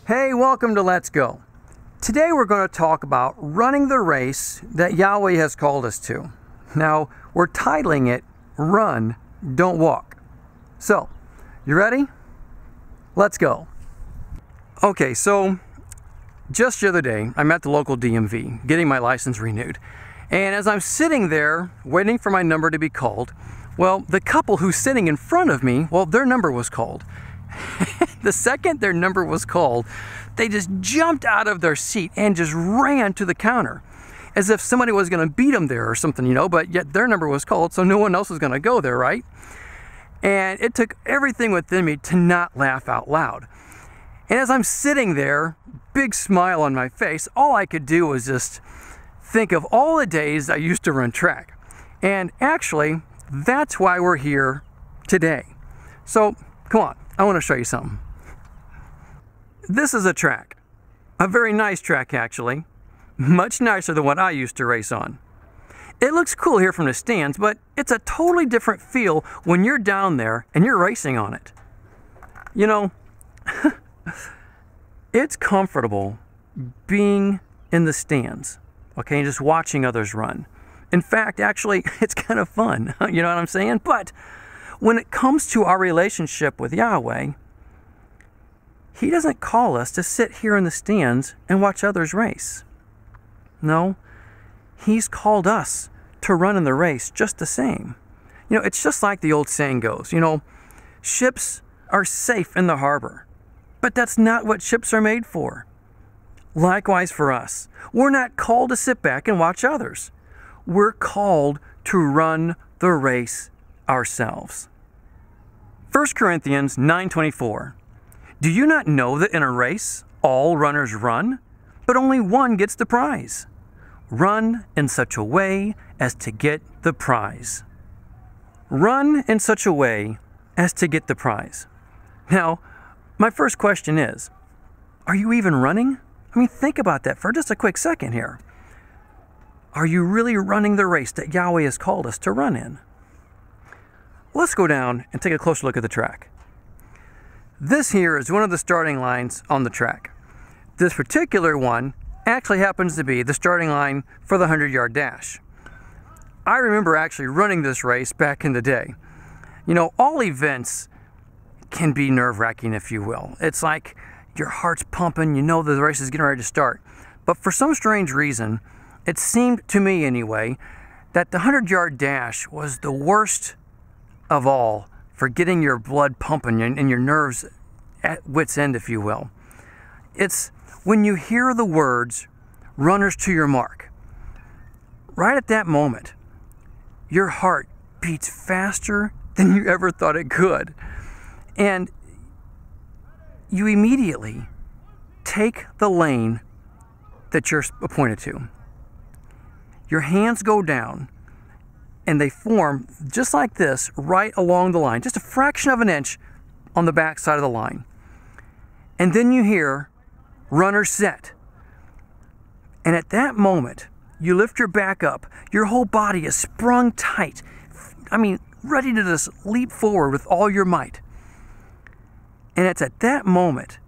Hey, welcome to Let's Go. Today we're going to talk about running the race that Yahweh has called us to. Now, we're titling it, Run, Don't Walk. So, you ready? Let's go. Okay, so just the other day, I'm at the local DMV getting my license renewed. And as I'm sitting there waiting for my number to be called, well, the couple who's sitting in front of me, well, their number was called. The second their number was called, they just jumped out of their seat and just ran to the counter as if somebody was going to beat them there or something, you know, but yet their number was called, so no one else was going to go there, right? And it took everything within me to not laugh out loud. And as I'm sitting there, big smile on my face, all I could do was just think of all the days I used to run track. And actually, that's why we're here today. So, come on, I want to show you something. This is a track. A very nice track, actually. Much nicer than what I used to race on. It looks cool here from the stands, but it's a totally different feel when you're down there and you're racing on it. You know, it's comfortable being in the stands, okay, and just watching others run. In fact, actually, it's kind of fun, you know what I'm saying? But when it comes to our relationship with Yahweh, He doesn't call us to sit here in the stands and watch others race. No, He's called us to run in the race just the same. You know, it's just like the old saying goes, you know, ships are safe in the harbor, but that's not what ships are made for. Likewise for us, we're not called to sit back and watch others. We're called to run the race ourselves. 1 Corinthians 9:24. Do you not know that in a race all runners run, but only one gets the prize? Run in such a way as to get the prize. Run in such a way as to get the prize. Now, my first question is, are you even running? I mean, think about that for just a quick second here. Are you really running the race that Yahweh has called us to run in? Let's go down and take a closer look at the track. This here is one of the starting lines on the track. This particular one actually happens to be the starting line for the 100-yard dash. I remember actually running this race back in the day. You know, all events can be nerve-wracking, if you will. It's like your heart's pumping, you know the race is getting ready to start. But for some strange reason, it seemed to me anyway, that the 100-yard dash was the worst of all for getting your blood pumping and your nerves at wit's end, if you will. It's when you hear the words, runners to your mark. Right at that moment, your heart beats faster than you ever thought it could. And you immediately take the lane that you're appointed to. Your hands go down and they form just like this right along the line, just a fraction of an inch on the back side of the line. And then you hear, runner set. And at that moment, you lift your back up. Your whole body is sprung tight. I mean, ready to just leap forward with all your might. And it's at that moment,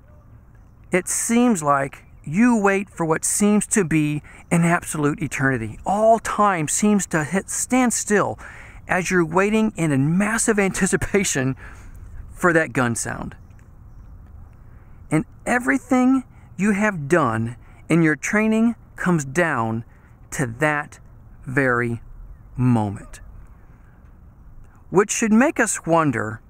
it seems like you wait for what seems to be an absolute eternity. All time seems to stand still as you're waiting in massive anticipation for that gun sound. And everything you have done in your training comes down to that very moment. Which should make us wonder,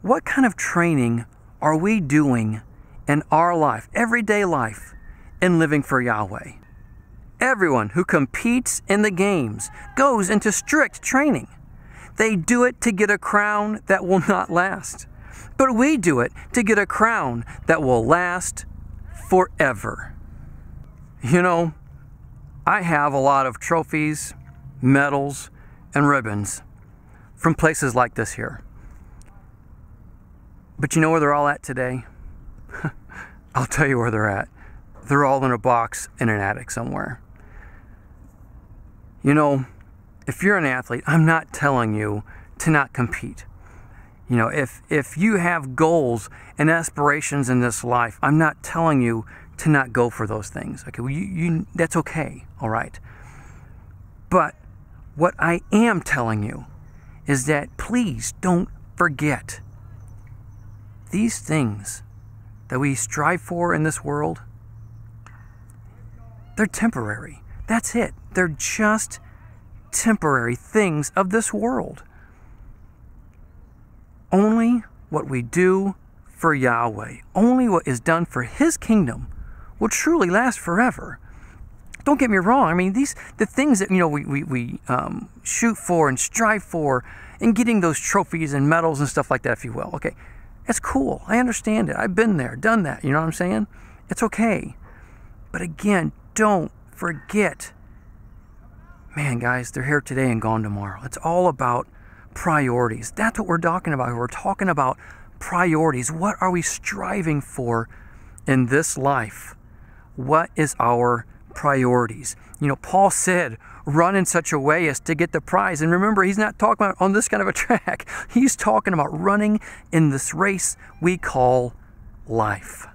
what kind of training are we doing in our life, everyday life, in living for Yahweh? Everyone who competes in the games goes into strict training. They do it to get a crown that will not last. But we do it to get a crown that will last forever. You know, I have a lot of trophies, medals, and ribbons from places like this here. But you know where they're all at today? I'll tell you where they're at. They're all in a box in an attic somewhere. You know, if you're an athlete, I'm not telling you to not compete. You know, if you have goals and aspirations in this life, I'm not telling you to not go for those things. Okay, well, that's okay, all right? But what I am telling you is that please don't forget these things that we strive for in this world, they're temporary. That's it. They're just temporary things of this world. Only what we do for Yahweh, only what is done for His kingdom will truly last forever. Don't get me wrong. I mean, the things that, you know, we shoot for and strive for, and getting those trophies and medals and stuff like that, if you will. Okay, it's cool. I understand it. I've been there, done that. You know what I'm saying? It's okay. But again, don't forget, man, guys, they're here today and gone tomorrow. It's all about priorities. That's what we're talking about. We're talking about priorities. What are we striving for in this life? What is our priorities? You know, Paul said, run in such a way as to get the prize. And remember, he's not talking about on this kind of a track. He's talking about running in this race we call life.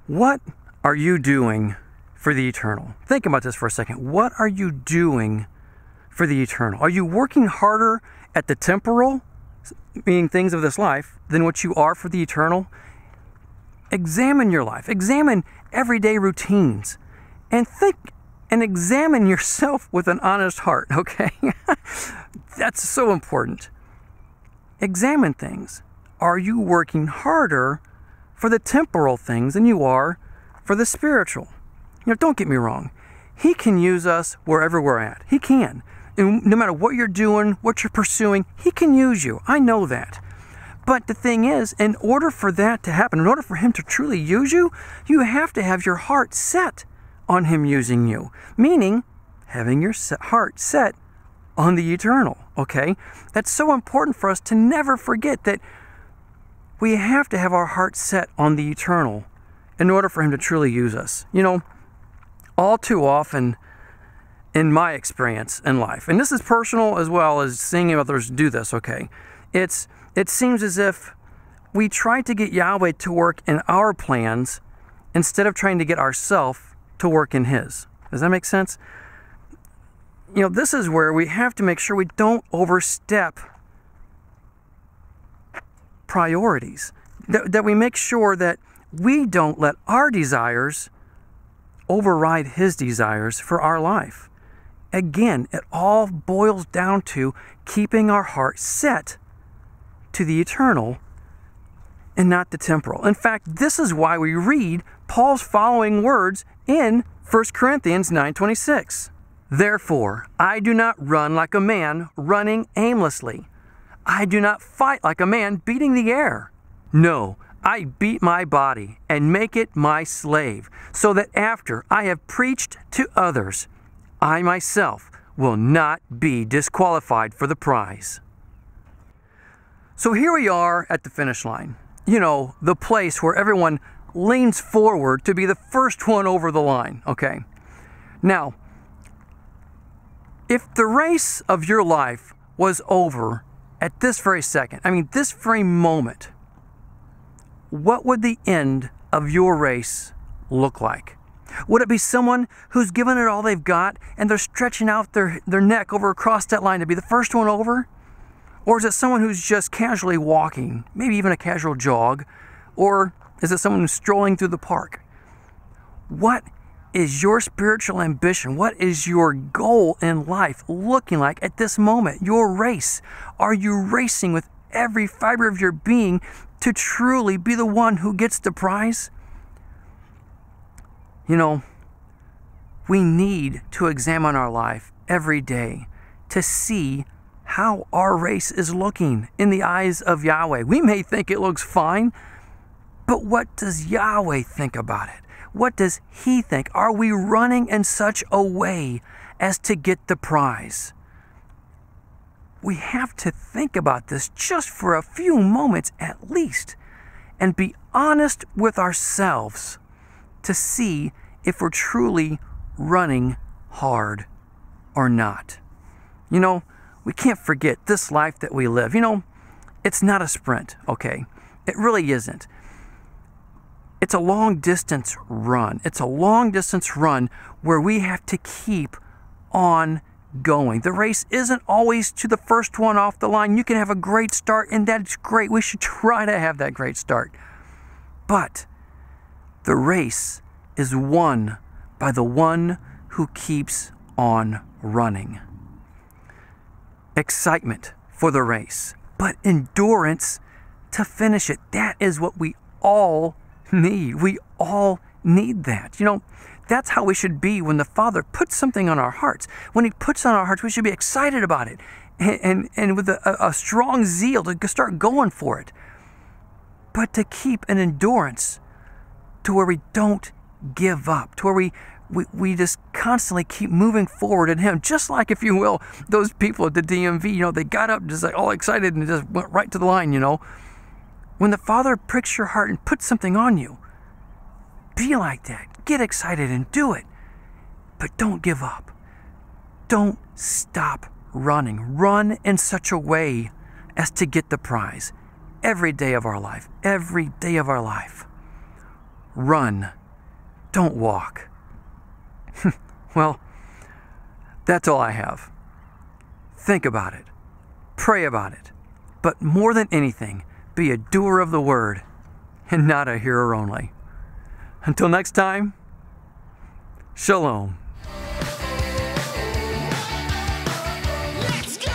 What are you doing for the eternal? Think about this for a second. What are you doing for the eternal? Are you working harder at the temporal, meaning things of this life, than what you are for the eternal? Examine your life. Examine everyday routines. And think and examine yourself with an honest heart, okay? That's so important. Examine things. Are you working harder for the temporal things than you are for the spiritual? You know, don't get me wrong. He can use us wherever we're at. He can. And no matter what you're doing, what you're pursuing, He can use you. I know that. But the thing is, in order for that to happen, in order for Him to truly use you, you have to have your heart set on Him using you. Meaning, having your heart set on the eternal, okay? That's so important for us to never forget that we have to have our heart set on the eternal in order for Him to truly use us. You know, all too often, in my experience in life, and this is personal as well as seeing others do this, okay? It seems as if we try to get Yahweh to work in our plans instead of trying to get ourselves to work in His. Does that make sense? You know, this is where we have to make sure we don't overstep priorities. That we make sure that we don't let our desires override His desires for our life. Again, it all boils down to keeping our heart set to the eternal and not the temporal. In fact, this is why we read Paul's following words in 1 Corinthians 9:26. Therefore, I do not run like a man running aimlessly. I do not fight like a man beating the air. No, I beat my body and make it my slave, so that after I have preached to others, I myself will not be disqualified for the prize. So here we are at the finish line. You know, the place where everyone leans forward to be the first one over the line, okay? Now, if the race of your life was over at this very second, I mean, this very moment, what would the end of your race look like? Would it be someone who's given it all they've got and they're stretching out their neck over across that line to be the first one over? Or is it someone who's just casually walking, maybe even a casual jog? Or is it someone who's strolling through the park? What is your spiritual ambition? What is your goal in life looking like at this moment? Your race. Are you racing with every fiber of your being to truly be the one who gets the prize? You know, we need to examine our life every day to see how our race is looking in the eyes of Yahweh. We may think it looks fine, but what does Yahweh think about it? What does He think? Are we running in such a way as to get the prize? We have to think about this just for a few moments at least and be honest with ourselves to see if we're truly running hard or not. You know, we can't forget this life that we live. You know, It's not a sprint, okay? It really isn't. It's a long distance run. It's a long distance run where we have to keep on going. The race isn't always to the first one off the line. You can have a great start, and that's great. We should try to have that great start. But the race is won by the one who keeps on running. Excitement for the race, but endurance to finish it. That is what we all need. We all need that. You know, that's how we should be when the Father puts something on our hearts. When He puts on our hearts, we should be excited about it and with a strong zeal to start going for it. But to keep an endurance to where we don't give up, to where we just constantly keep moving forward in Him. Just like, if you will, those people at the DMV, you know, they got up just like all excited and just went right to the line, you know. When the Father pricks your heart and puts something on you, be like that. Get excited and do it. But don't give up. Don't stop running. Run in such a way as to get the prize every day of our life. Every day of our life. Run. Don't walk. Well, that's all I have. Think about it. Pray about it. But more than anything, be a doer of the word and not a hearer only. Until next time, shalom. Let's go!